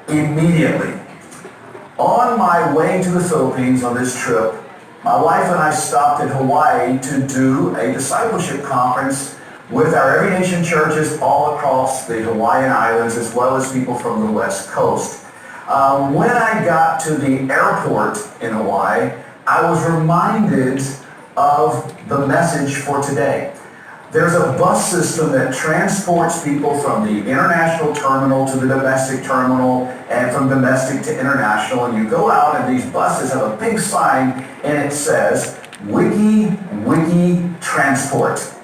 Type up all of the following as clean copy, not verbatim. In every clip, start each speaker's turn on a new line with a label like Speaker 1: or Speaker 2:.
Speaker 1: immediately. On my way to the Philippines on this trip, my wife and I stopped in Hawaii to do a discipleship conference with our Every Nation churches all across the Hawaiian Islands, as well as people from the West Coast. When I got to the airport in Hawaii, I was reminded of the message for today. There's a bus system that transports people from the international terminal to the domestic terminal and from domestic to international. And you go out and these buses have a big sign and it says, Wiki, Wiki, Transport.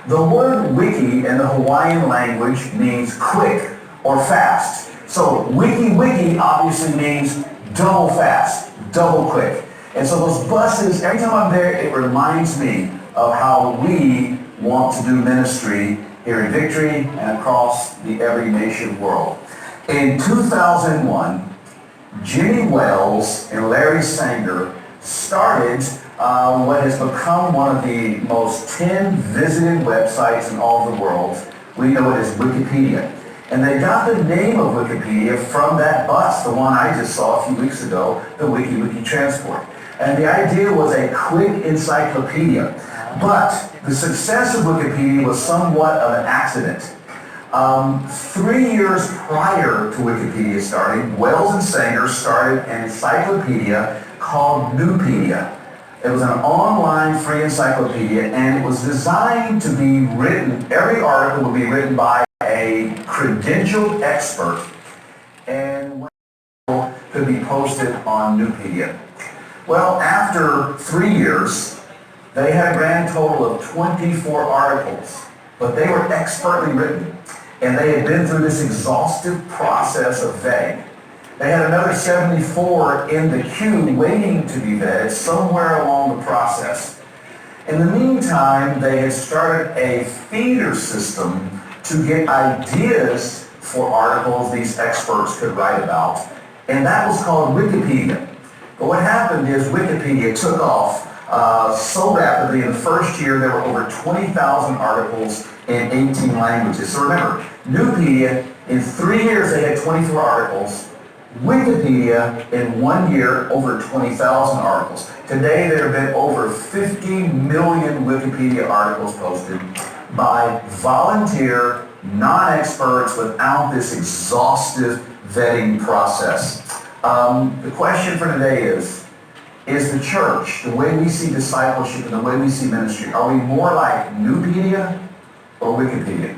Speaker 1: The word wiki in the Hawaiian language means quick or fast. So wiki, wiki obviously means double fast, double quick. And so those buses, every time I'm there, it reminds me of how we want to do ministry here in Victory and across the Every Nation world. In 2001, Jimmy Wells and Larry Sanger started what has become one of the most 10 visited websites in all of the world. We know it as Wikipedia. And they got the name of Wikipedia from that bus, the one I just saw a few weeks ago, the Wiki Wiki Transport. And the idea was a quick encyclopedia. But the success of Wikipedia was somewhat of an accident. 3 years prior to Wikipedia starting, Wells and Sanger started an encyclopedia called Newpedia. It was an online free encyclopedia, and it was designed to be written, every article would be written by a credentialed expert, and could be posted on Newpedia. Well, after 3 years, they had a grand total of 24 articles, but they were expertly written, and they had been through this exhaustive process of vetting. They had another 74 in the queue waiting to be vetted somewhere along the process. In the meantime, they had started a feeder system to get ideas for articles these experts could write about, and that was called Wikipedia. But what happened is Wikipedia took off so rapidly. In the first year, there were over 20,000 articles in 18 languages. So remember, Newpedia, in 3 years, they had 24 articles. Wikipedia, in 1 year, over 20,000 articles. Today, there have been over 50 million Wikipedia articles posted by volunteer, non-experts without this exhaustive vetting process. The question for today is the church, the way we see discipleship and the way we see ministry, are we more like Newpedia or Wikipedia?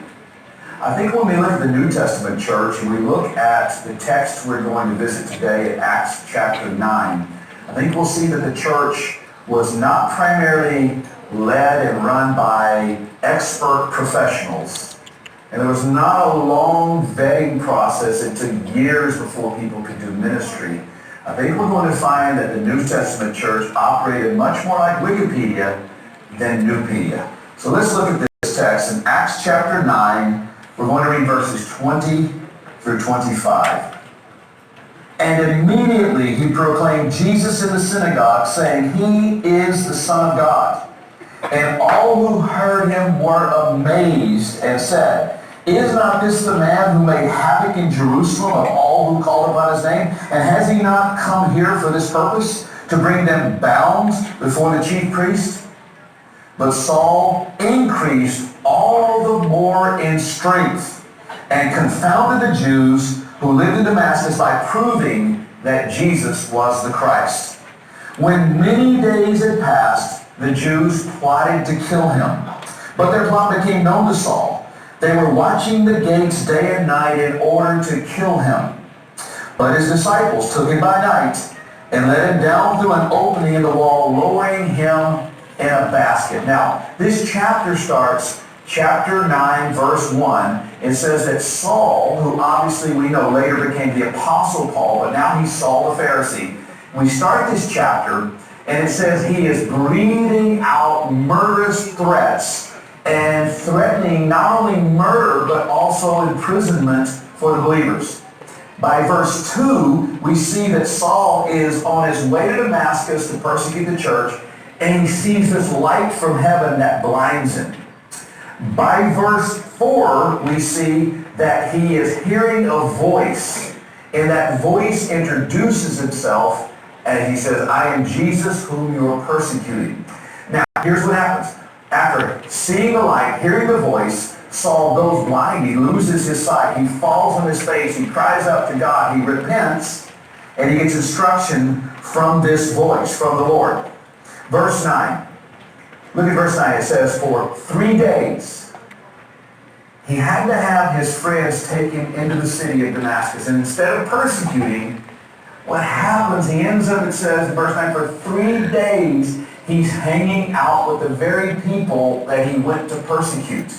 Speaker 1: I think when we look at the New Testament church and we look at the text we're going to visit today in Acts chapter 9, I think we'll see that the church was not primarily led and run by expert professionals. And there was not a long vetting process. It took years before people could do ministry. I think we're going to find that the New Testament church operated much more like Wikipedia than Newpedia. So let's look at this text in Acts chapter 9. We're going to read verses 20 through 25. And immediately he proclaimed Jesus in the synagogue, saying, "He is the Son of God." And all who heard him were amazed and said, "Is not this the man who made havoc in Jerusalem of all who called upon his name? And has he not come here for this purpose, to bring them bound before the chief priest?" But Saul increased all the more in strength and confounded the Jews who lived in Damascus by proving that Jesus was the Christ. When many days had passed, the Jews plotted to kill him. But their plot became known to Saul. They were watching the gates day and night in order to kill him. But his disciples took him by night and let him down through an opening in the wall, lowering him in a basket. Now, this chapter starts, chapter 9, verse 1. It says that Saul, who obviously we know later became the Apostle Paul, but now he's Saul the Pharisee. We start this chapter, and it says he is breathing out murderous threats and threatening not only murder, but also imprisonment for the believers. By verse 2, we see that Saul is on his way to Damascus to persecute the church, and he sees this light from heaven that blinds him. By verse 4, we see that he is hearing a voice, And that voice introduces himself, and he says, I am Jesus whom you are persecuting. Now, here's what happens. After seeing the light, hearing the voice, Saul goes blind. He loses his sight. He falls on his face. He cries out to God. He repents, and he gets instruction from this voice, from the Lord. Verse 9. Look at verse 9. It says, for 3 days, he had to have his friends take him into the city of Damascus. And instead of persecuting, what happens, he ends up, it says in verse 9, for 3 days, he's hanging out with the very people that he went to persecute.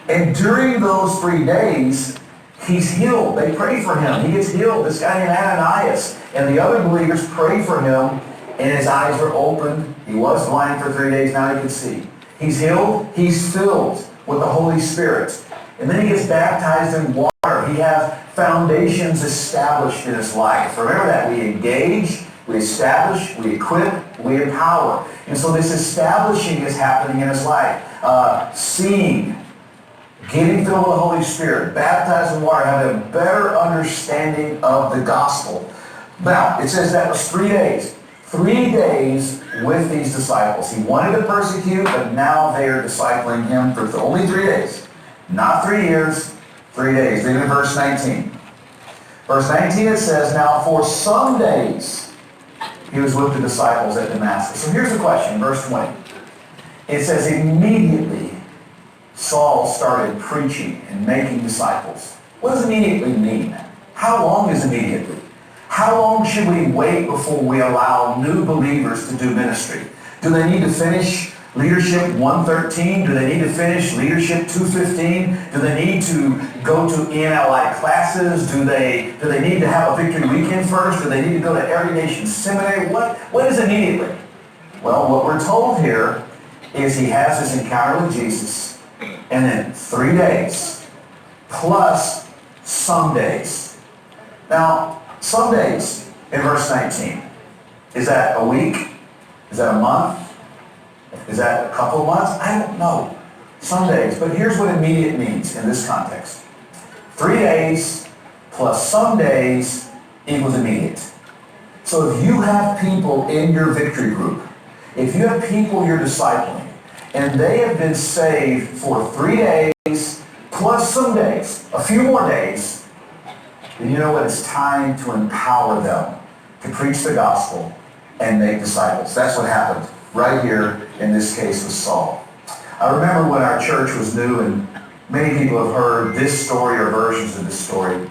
Speaker 1: And during those 3 days, he's healed. They pray for him. He gets healed. This guy named Ananias and the other believers pray for him, and his eyes are opened. He was blind for 3 days. Now he can see. He's healed. He's filled with the Holy Spirit. And then he gets baptized in water. He has foundations established in his life. Remember that. We engage, we establish, we equip, we empower. And so this establishing is happening in his life. Seeing, getting filled with the Holy Spirit, baptized in water, having a better understanding of the gospel. Now, it says that was 3 days. 3 days with these disciples. He wanted to persecute, but now they are discipling him for only 3 days. Not 3 years, 3 days. Look at verse 19. Verse 19 it says, now for some days he was with the disciples at Damascus. So here's the question, verse 20. It says, immediately Saul started preaching and making disciples. What does immediately mean? How long is immediately? How long should we wait before we allow new believers to do ministry? Do they need to finish Leadership 113? Do they need to finish Leadership 215? Do they need to go to ENLI classes? Do they need to have a victory weekend first? Do they need to go to Every Nation Seminary? What is immediately? Well, what we're told here is he has this encounter with Jesus, and then 3 days plus some days. Now, some days in verse 19. Is that a week? Is that a month? Is that a couple of months? I don't know. Some days. But here's what immediate means in this context. 3 days plus some days equals immediate. So if you have people in your victory group, if you have people you're discipling, and they have been saved for 3 days plus some days, a few more days, then you know what? It's time to empower them to preach the gospel and make disciples. That's what happened right here in this case with Saul. I remember when our church was new, and many people have heard this story or versions of this story.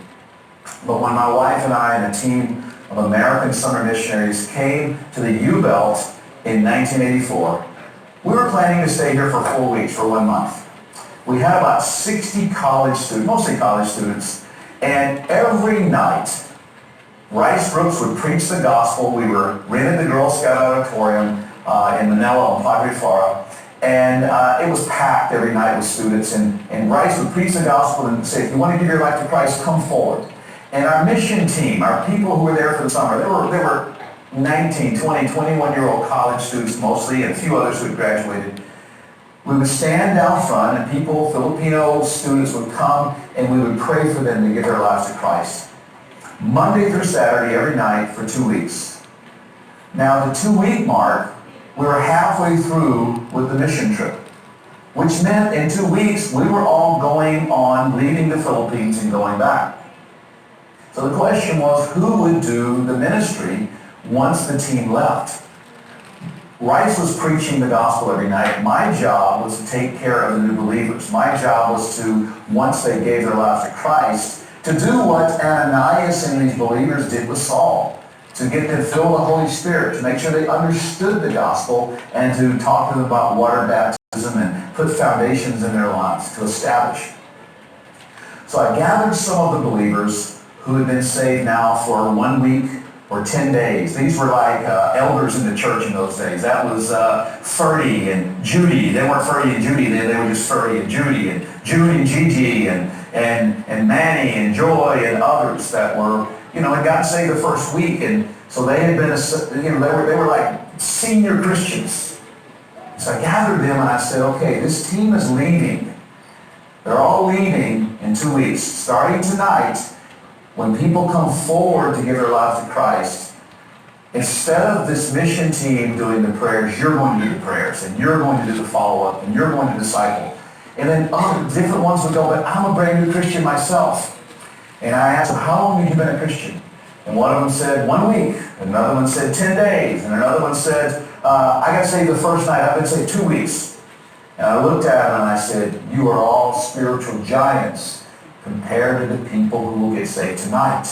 Speaker 1: But when my wife and I and a team of American summer missionaries came to the U-Belt in 1984, we were planning to stay here for 4 weeks, for 1 month. We had about 60 college students, mostly college students, and every night, Rice Brooks would preach the gospel. We were rented the Girl Scout Auditorium in Manila on Padre Fara, and it was packed every night with students, and Rice would preach the gospel and say, if you want to give your life to Christ, come forward. And our mission team, our people who were there for the summer, they were 19, 20, 21-year-old college students mostly, and a few others who had graduated. We would stand down front, and people, Filipino students, would come, and we would pray for them to give their lives to Christ. Monday through Saturday, every night, for 2 weeks. Now, the 2-week mark, we were halfway through with the mission trip, which meant in 2 weeks, we were all going on, leaving the Philippines and going back. So the question was, who would do the ministry once the team left? Rice was preaching the gospel every night. My job was to take care of the new believers. My job was to, once they gave their lives to Christ, to do what Ananias and these believers did with Saul, to get them filled with the Holy Spirit, to make sure they understood the gospel, and to talk to them about water baptism and put foundations in their lives to establish. So I gathered some of the believers who had been saved now for 1 week or 10 days. These were like elders in the church in those days. That was Ferdy and Judy. They weren't Ferdy and Judy. They were just Ferdy and Judy and Gigi and Manny and Joy and others that were, had gotten saved the first week. And so they had been, they were like senior Christians. So I gathered them and I said, okay, this team is leaving. They're all leaving in 2 weeks. Starting tonight, when people come forward to give their lives to Christ, instead of this mission team doing the prayers, you're going to do the prayers, and you're going to do the follow-up, and you're going to disciple. And then other different ones would go, but I'm a brand new Christian myself. And I asked them, how long have you been a Christian? And one of them said, 1 week. Another one said, 10 days. And another one said, I got saved the first night. I've been saved 2 weeks. And I looked at them and I said, you are all spiritual giants compared to the people who will get saved tonight.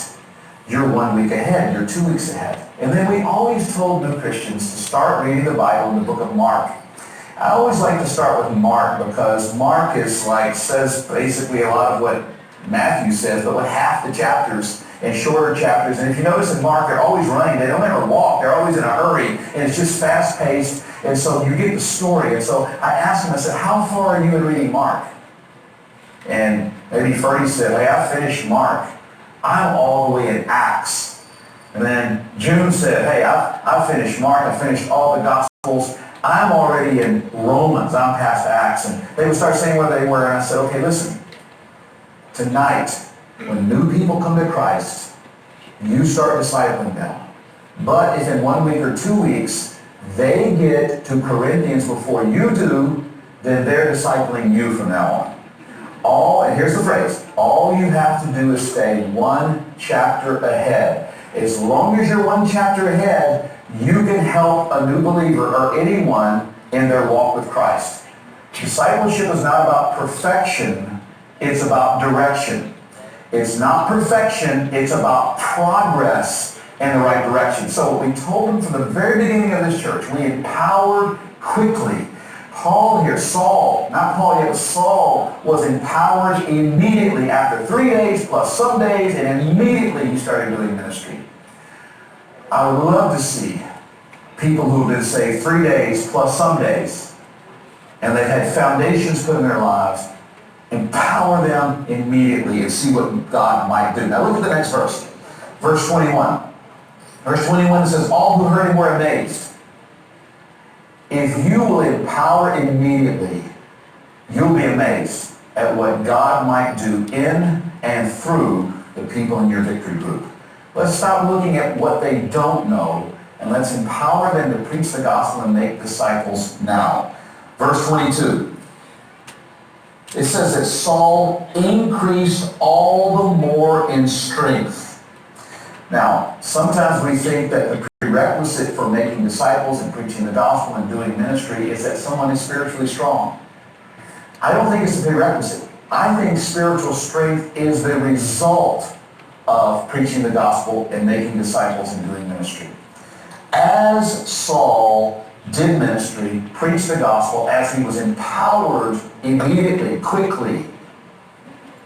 Speaker 1: You're 1 week ahead. You're 2 weeks ahead. And then we always told new Christians to start reading the Bible in the book of Mark. I always like to start with Mark because Mark says basically a lot of what Matthew says, but with half the chapters and shorter chapters. And if you notice in Mark, they're always running. They don't ever walk. They're always in a hurry. And it's just fast-paced. And so you get the story. And so I asked him, I said, how far are you in reading Mark? And maybe Ferdy said, hey, I finished Mark. I'm all the way in Acts. And then June said, hey, I finished Mark. I finished all the Gospels. I'm already in Romans. I'm past Acts. And they would start saying where they were. And I said, okay, listen. Tonight, when new people come to Christ, you start discipling them. But if in 1 week or 2 weeks, they get to Corinthians before you do, then they're discipling you from now on. And here's the phrase, all you have to do is stay 1 chapter ahead. As long as you're 1 chapter ahead, you can help a new believer or anyone in their walk with Christ. Discipleship is not about perfection. It's about direction. It's not perfection. It's about progress in the right direction. So we told them from the very beginning of this church, we empowered quickly. Paul here, Saul, not Paul yet, but Saul was empowered immediately after 3 days plus some days, and immediately he started doing ministry. I would love to see people who have been saved 3 days plus some days, and they've had foundations put in their lives. Empower them immediately and see what God might do. Now look at the next verse. Verse 21. Verse 21 says, all who heard him were amazed. If you will empower immediately, you'll be amazed at what God might do in and through the people in your victory group. Let's stop looking at what they don't know, and let's empower them to preach the gospel and make disciples now. Verse 22. It says that Saul increased all the more in strength. Now, sometimes we think that the prerequisite for making disciples and preaching the gospel and doing ministry is that someone is spiritually strong. I don't think it's a prerequisite. I think spiritual strength is the result of preaching the gospel and making disciples and doing ministry. As Saul did ministry, preached the gospel, as he was empowered immediately, quickly,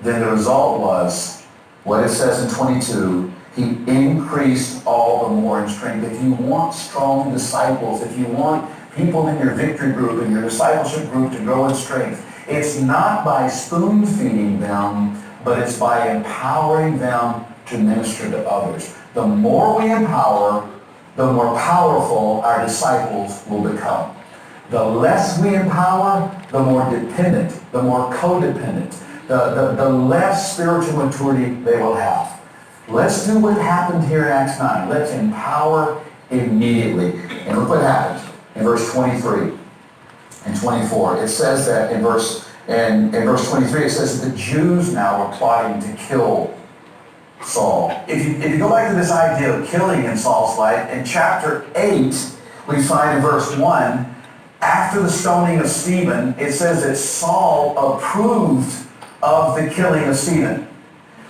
Speaker 1: then the result was what it says in 22, he increased all the more in strength. If you want strong disciples, if you want people in your victory group and your discipleship group to grow in strength, it's not by spoon feeding them, but it's by empowering them to minister to others. The more we empower, the more powerful our disciples will become. The less we empower, the more dependent, the more codependent, the less spiritual maturity they will have. Let's do what happened here in Acts 9. Let's empower immediately. And look what happens in verse 23 and 24. It says that in verse 23, it says that the Jews now were plotting to kill Saul. If you go back to this idea of killing in Saul's life, in chapter 8, we find in verse 1, after the stoning of Stephen, it says that Saul approved of the killing of Stephen.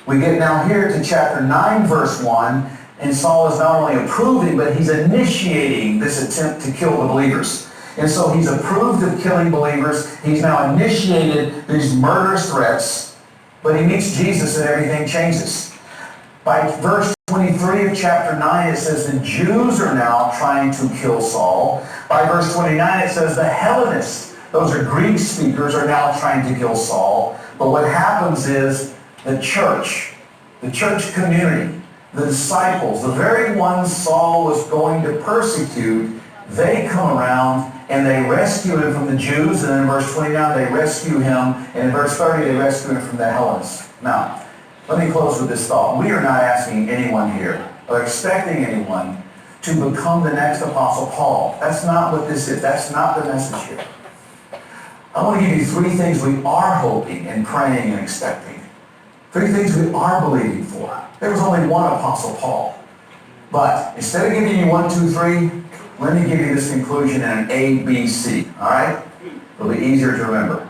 Speaker 1: We get now here to chapter 9, verse 1, and Saul is not only approving, but he's initiating this attempt to kill the believers. And so he's approved of killing believers. He's now initiated these murderous threats, but he meets Jesus and everything changes. By verse 23 of chapter 9, it says the Jews are now trying to kill Saul. By verse 29, it says the Hellenists, those are Greek speakers, are now trying to kill Saul. But what happens is the church community, the disciples, the very ones Saul was going to persecute, they come around and they rescue him from the Jews. And then in verse 29, they rescue him. And in verse 30, they rescue him from the Hellenists. Now, Let me close with this thought. We are not asking anyone here or expecting anyone to become the next Apostle Paul. That's not what this is. That's not the message here. I want to give you three things we are hoping and praying and expecting. Three things we are believing for. There was only one Apostle Paul. But instead of giving you 1, 2, 3, let me give you this conclusion in an A, B, C. All right? It'll be easier to remember.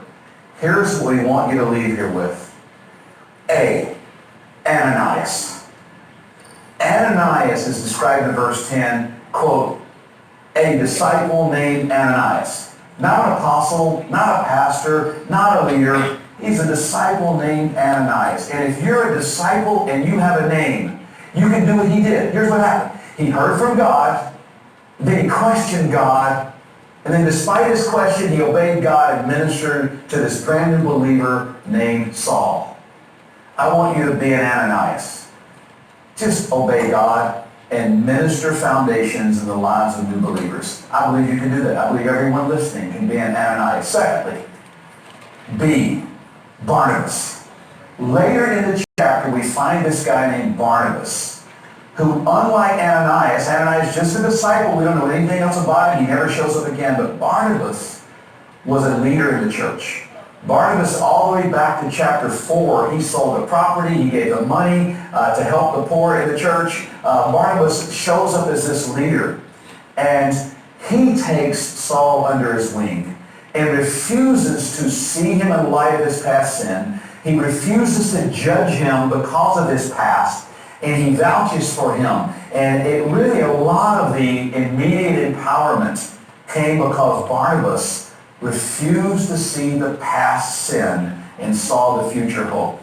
Speaker 1: Here's what we want you to leave here with. A, Ananias. Ananias is described in verse 10, quote, a disciple named Ananias. Not an apostle, not a pastor, not a leader. He's a disciple named Ananias. And if you're a disciple and you have a name, you can do what he did. Here's what happened. He heard from God, then he questioned God, and then despite his question, he obeyed God and ministered to this brand new believer named Saul. I want you to be an Ananias. Just obey God and minister foundations in the lives of new believers. I believe you can do that. I believe everyone listening can be an Ananias. Secondly, B, Barnabas. Later in the chapter, we find this guy named Barnabas, who, unlike Ananias, just a disciple, we don't know anything else about him, he never shows up again, but Barnabas was a leader in the church. Barnabas, all the way back to chapter 4, he sold the property, he gave the money to help the poor in the church. Barnabas shows up as this leader, and he takes Saul under his wing and refuses to see him in light of his past sin. He refuses to judge him because of his past, and he vouches for him. And it really, a lot of the immediate empowerment came because Barnabas refused to see the past sin and saw the future hope.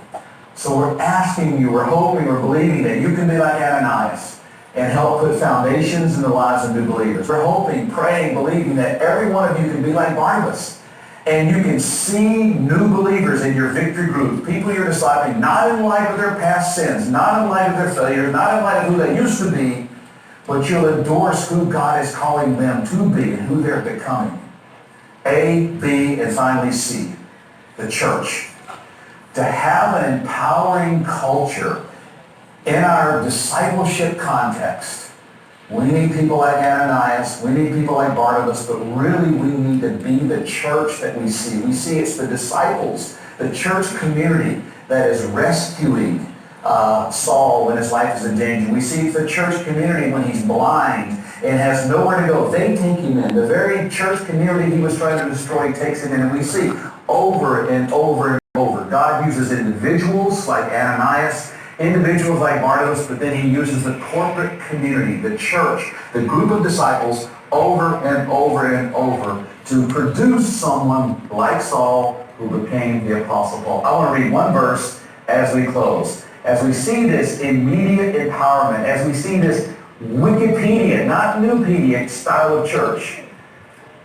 Speaker 1: So we're asking you, we're hoping, we're believing that you can be like Ananias and help put foundations in the lives of new believers. We're hoping, praying, believing that every one of you can be like Barnabas. And you can see new believers in your victory group, people you're discipling, not in light of their past sins, not in light of their failures, not in light of who they used to be, but you'll endorse who God is calling them to be and who they're becoming. A, B, and finally C, the church. To have an empowering culture in our discipleship context, we need people like Ananias, we need people like Barnabas, but really we need to be the church that we see. We see it's the disciples, the church community that is rescuing Saul when his life is in danger. We see it's the church community when he's blind and has nowhere to go. They take him in. The very church community he was trying to destroy takes him in. And we see over and over and over, God uses individuals like Ananias, individuals like Barnabas, but then he uses the corporate community, the church, the group of disciples over and over and over to produce someone like Saul who became the Apostle Paul. I want to read one verse as we close. As we see this immediate empowerment, as we see this Wikipedia, not Newpedia style of church,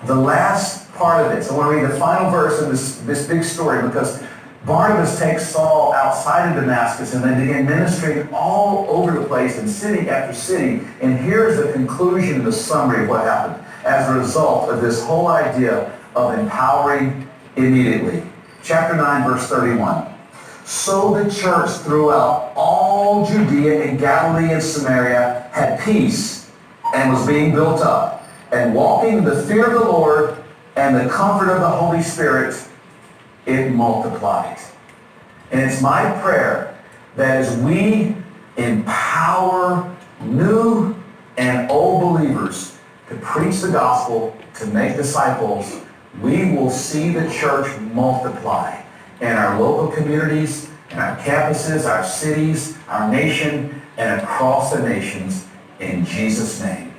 Speaker 1: the last part of this, I want to read the final verse of this big story, because Barnabas takes Saul outside of Damascus and they begin ministering all over the place in city after city. And here's the conclusion, the summary of what happened as a result of this whole idea of empowering immediately. Chapter 9, verse 31. So the church throughout all Judea and Galilee and Samaria had peace and was being built up, and walking in the fear of the Lord and the comfort of the Holy Spirit, it multiplied. And it's my prayer that as we empower new and old believers to preach the gospel, to make disciples, we will see the church multiply in our local communities, in our campuses, our cities, our nation, and across the nations, in Jesus' name.